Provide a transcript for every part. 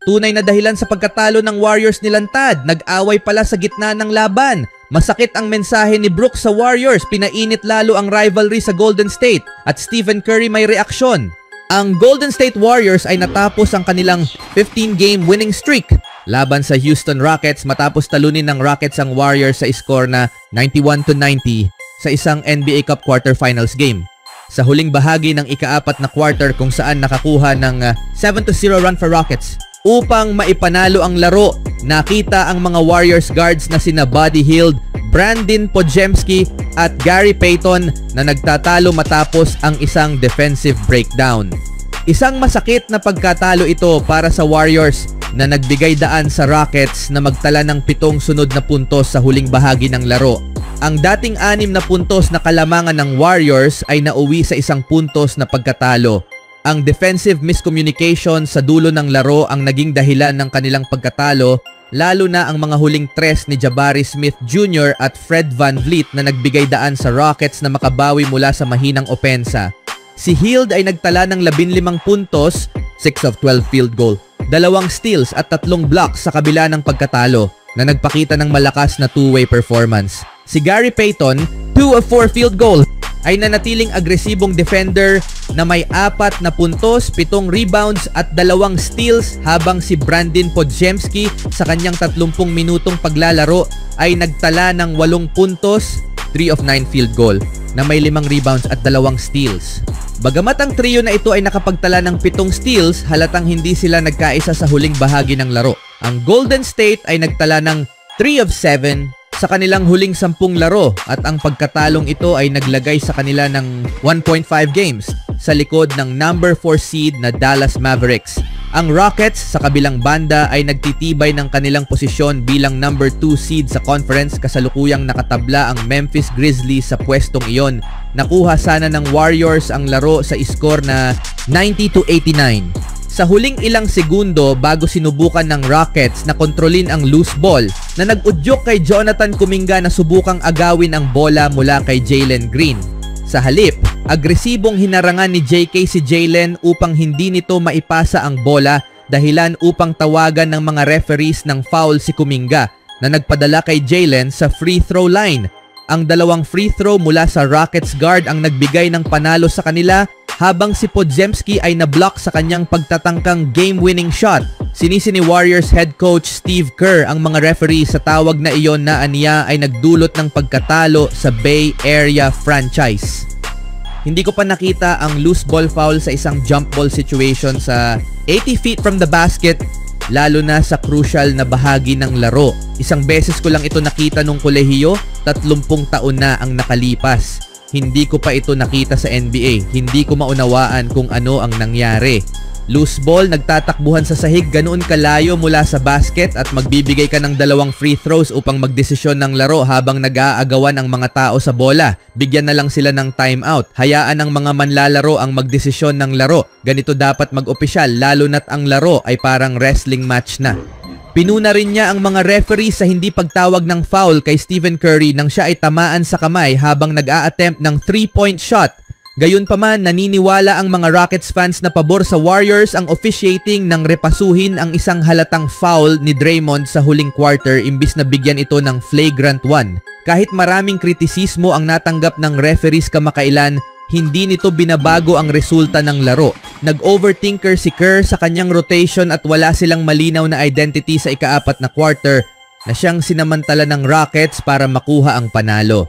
Tunay na dahilan sa pagkatalo ng Warriors nilantad, nag-away pala sa gitna ng laban. Masakit ang mensahe ni Brooks sa Warriors, pinainit lalo ang rivalry sa Golden State at Stephen Curry may reaksyon. Ang Golden State Warriors ay natapos ang kanilang 15-game winning streak laban sa Houston Rockets matapos talunin ng Rockets ang Warriors sa score na 91-90 sa isang NBA Cup quarterfinals game. Sa huling bahagi ng ika-4 na quarter kung saan nakakuha ng 7-0 run for Rockets. Upang maipanalo ang laro, nakita ang mga Warriors guards na sina Buddy Hield, Brandon Podziemski at Gary Payton na nagtatalo matapos ang isang defensive breakdown. Isang masakit na pagkatalo ito para sa Warriors na nagbigay daan sa Rockets na magtala ng 7 sunod na puntos sa huling bahagi ng laro. Ang dating 6 na puntos na kalamangan ng Warriors ay nauwi sa 1 puntos na pagkatalo. Ang defensive miscommunication sa dulo ng laro ang naging dahilan ng kanilang pagkatalo, lalo na ang mga huling tres ni Jabari Smith Jr. at Fred VanVleet na nagbigay daan sa Rockets na makabawi mula sa mahinang opensa. Si Hield ay nagtala ng 15 puntos, 6 of 12 field goal, 2 steals at 3 blocks sa kabila ng pagkatalo na nagpakita ng malakas na two-way performance. Si Gary Payton, 2 of 4 field goal, ay nanatiling agresibong defender na may 4 na puntos, 7 rebounds at 2 steals habang si Brandon Podziemski sa kanyang 30 minutong paglalaro ay nagtala ng 8 puntos, 3 of 9 field goal na may 5 rebounds at 2 steals. Bagamat ang trio na ito ay nakapagtala ng 7 steals, halatang hindi sila nagkaisa sa huling bahagi ng laro. Ang Golden State ay nagtala ng 3 of 7 sa kanilang huling 10 laro at ang pagkatalong ito ay naglagay sa kanila ng 1.5 games sa likod ng number 4 seed na Dallas Mavericks. Ang Rockets sa kabilang banda ay nagtitibay ng kanilang posisyon bilang number 2 seed sa conference, kasalukuyang nakatabla ang Memphis Grizzlies sa pwestong iyon. Nakuha sana ng Warriors ang laro sa score na 90-89. Sa huling ilang segundo bago sinubukan ng Rockets na kontrolin ang loose ball na nag-udyok kay Jonathan Kuminga na subukang agawin ang bola mula kay Jalen Green. Sa halip, agresibong hinarangan ni JK si Jalen upang hindi nito maipasa ang bola, dahilan upang tawagan ng mga referees ng foul si Kuminga na nagpadala kay Jalen sa free throw line. Ang 2 free throw mula sa Rockets guard ang nagbigay ng panalo sa kanila, habang si Podziemski ay na-block sa kanyang pagtatangkang game-winning shot. Sinisi ni Warriors head coach Steve Kerr ang mga referee sa tawag na iyon na aniya ay nagdulot ng pagkatalo sa Bay Area franchise. Hindi ko pa nakita ang loose ball foul sa isang jump ball situation sa 80 feet from the basket, lalo na sa crucial na bahagi ng laro. Isang beses ko lang ito nakita nung kolehiyo, 30 taon na ang nakalipas. Hindi ko pa ito nakita sa NBA. Hindi ko maunawaan kung ano ang nangyari. Loose ball, nagtatakbuhan sa sahig ganoon kalayo mula sa basket at magbibigay ka ng 2 free throws upang magdesisyon ng laro habang nag-aagawan ang mga tao sa bola. Bigyan na lang sila ng timeout. Hayaan ang mga manlalaro ang magdesisyon ng laro. Ganito dapat mag-opisyal, lalo na't ang laro ay parang wrestling match na. Pinuna rin niya ang mga referee sa hindi pagtawag ng foul kay Stephen Curry nang siya ay tamaan sa kamay habang nag-a-attempt ng 3-point shot. Gayunpaman, naniniwala ang mga Rockets fans na pabor sa Warriors ang officiating nang repasuhin ang isang halatang foul ni Draymond sa huling quarter imbis na bigyan ito ng flagrant 1. Kahit maraming kritisismo ang natanggap ng referees kamakailan, hindi nito binabago ang resulta ng laro. Nag-overthinker si Kerr sa kanyang rotation at wala silang malinaw na identity sa ika-4 na quarter na siyang sinamantala ng Rockets para makuha ang panalo.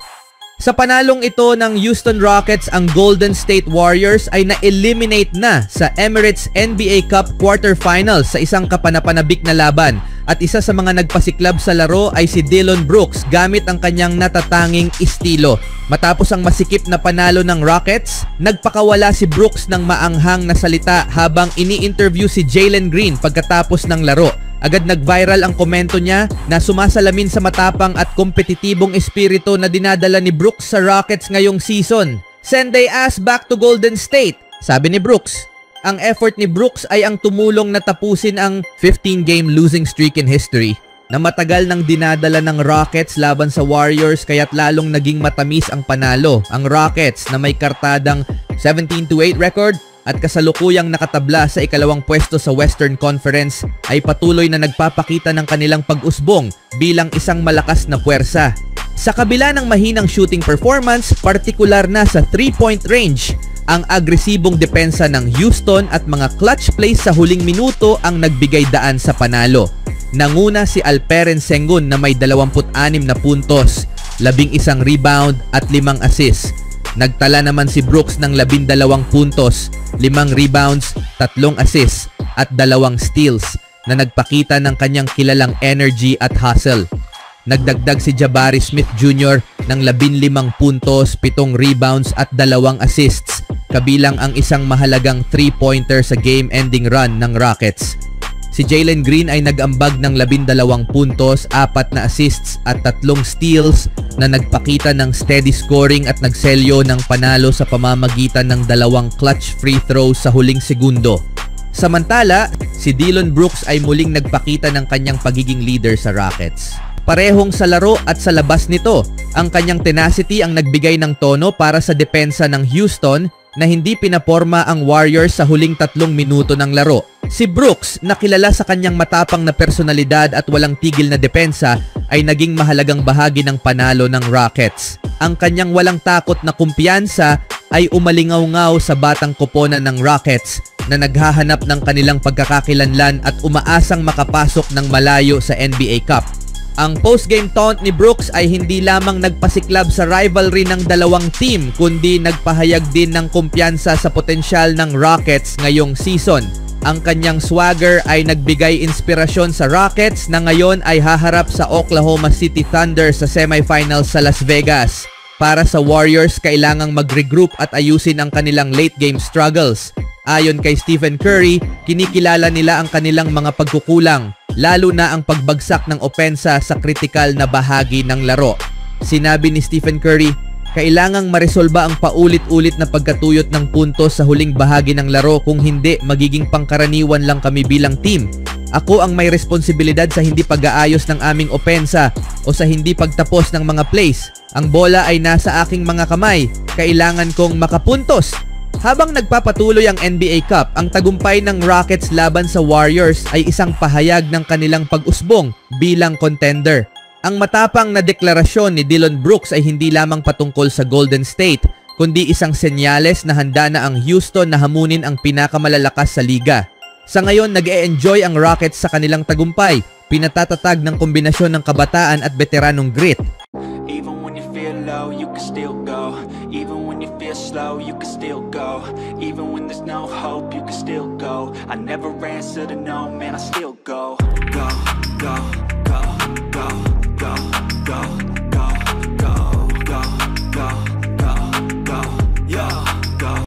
Sa panalong ito ng Houston Rockets, ang Golden State Warriors ay na-eliminate na sa Emirates NBA Cup quarterfinals sa isang kapanapanabik na laban. At isa sa mga nagpasiklab sa laro ay si Dillon Brooks gamit ang kanyang natatanging estilo. Matapos ang masikip na panalo ng Rockets, nagpakawala si Brooks ng maanghang na salita habang ini-interview si Jalen Green pagkatapos ng laro. Agad nag-viral ang komento niya na sumasalamin sa matapang at kompetitibong espiritu na dinadala ni Brooks sa Rockets ngayong season. "Send their ass back to Golden State," sabi ni Brooks. Ang effort ni Brooks ay ang tumulong na tapusin ang 15-game losing streak in history na matagal nang dinadala ng Rockets laban sa Warriors, kaya't lalong naging matamis ang panalo. Ang Rockets na may kartadang 17-8 record at kasalukuyang nakatabla sa ikalawang pwesto sa Western Conference ay patuloy na nagpapakita ng kanilang pag-usbong bilang isang malakas na puwersa. Sa kabila ng mahinang shooting performance, partikular na sa 3-point range, ang agresibong depensa ng Houston at mga clutch plays sa huling minuto ang nagbigay daan sa panalo. Nanguna si Alperen Sengun na may 26 na puntos, 11 rebound at 5 assists. Nagtala naman si Brooks ng 12 puntos, 5 rebounds, 3 assists at 2 steals na nagpakita ng kanyang kilalang energy at hustle. Nagdagdag si Jabari Smith Jr. ng 15 puntos, 7 rebounds at 2 assists, kabilang ang isang mahalagang 3-pointer sa game-ending run ng Rockets. Si Jalen Green ay nag-ambag ng 12 puntos, 4 na assists at 3 steals na nagpakita ng steady scoring at nagselyo ng panalo sa pamamagitan ng 2 clutch free throws sa huling segundo. Samantala, si Dillon Brooks ay muling nagpakita ng kanyang pagiging leader sa Rockets. Parehong sa laro at sa labas nito, ang kanyang tenacity ang nagbigay ng tono para sa depensa ng Houston na hindi pinaporma ang Warriors sa huling 3 minuto ng laro. Si Brooks, na kilala sa kanyang matapang na personalidad at walang tigil na depensa, ay naging mahalagang bahagi ng panalo ng Rockets. Ang kanyang walang takot na kumpiyansa ay umalingaw-ngaw sa batang koponan ng Rockets na naghahanap ng kanilang pagkakakilanlan at umaasang makapasok ng malayo sa NBA Cup. Ang post-game taunt ni Brooks ay hindi lamang nagpasiklab sa rivalry ng dalawang team, kundi nagpahayag din ng kumpiyansa sa potensyal ng Rockets ngayong season. Ang kanyang swagger ay nagbigay inspirasyon sa Rockets na ngayon ay haharap sa Oklahoma City Thunder sa semifinals sa Las Vegas. Para sa Warriors, kailangang mag-regroup at ayusin ang kanilang late game struggles. Ayon kay Stephen Curry, kinikilala nila ang kanilang mga pagkukulang, lalo na ang pagbagsak ng opensa sa kritikal na bahagi ng laro. Sinabi ni Stephen Curry, kailangang maresolba ang paulit-ulit na pagkatuyot ng puntos sa huling bahagi ng laro, kung hindi magiging pangkaraniwan lang kami bilang team. Ako ang may responsibilidad sa hindi pag-aayos ng aming opensa o sa hindi pagtapos ng mga plays. Ang bola ay nasa aking mga kamay, kailangan kong makapuntos. Habang nagpapatuloy ang NBA Cup, ang tagumpay ng Rockets laban sa Warriors ay isang pahayag ng kanilang pag-usbong bilang contender. Ang matapang na deklarasyon ni Dillon Brooks ay hindi lamang patungkol sa Golden State, kundi isang senyales na handa na ang Houston na hamunin ang pinakamalalakas sa liga. Sa ngayon, nag-e-enjoy ang Rockets sa kanilang tagumpay, pinatatatag ng kombinasyon ng kabataan at veteranong grit. Even when you feel low, you can still go. Even when you feel slow, you can still go. Even when there's no hope, you can still go. I never answer to no, man, I still go.